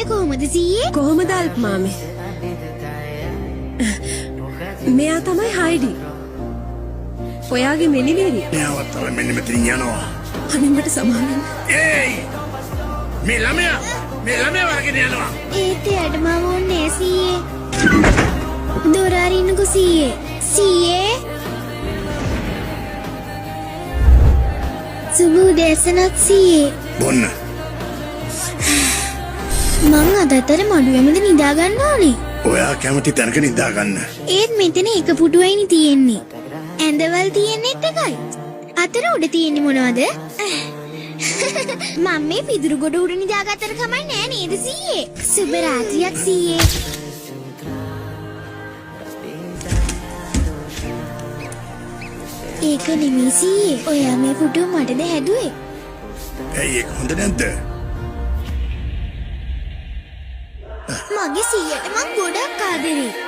කොහොමද සීයේ? කොහොමද අල්ප් මාමේ? මෙයා තමයි හයිඩි. ඔයාගේ මෙලිවේරි. මෙයාවත් තමයි මෙන්න මෙතන යනවා. අනේ මට සමාවෙන්න. ඒයි! මේ ළමයා වරගෙන යනවා. ඒත් එයාට මම ඕනේ සීයේ. දොර අරින්නකෝ සීයේ. සීයේ. සුබ උදෑසනක් සීයේ. බොන්න. මං අදතර මඩුවෙමද නිදා ගන්න ඕනේ. ඔයා කැමති තැනක නිදා ගන්න. ඒත් මෙතන එක පුටුවයිනි තියෙන්නේ. ඇඳවල් තියෙන්නේත් එකයි. අතර උඩ තියෙන්නේ මොනවද? මම මේ පිදුරු ගොඩ උඩ නිදාගත්තට කමක් නෑ නේද සීයේ? සුබ රාත්‍රියක් සීයේ. ඒක නෙමෙයි සීයේ. ඔයා මේ පුටුව මටද හැදුවේ? ඇයි ඒක හොඳ නැද්ද? මගේ සීයට මං ගොඩක් ආදරේ.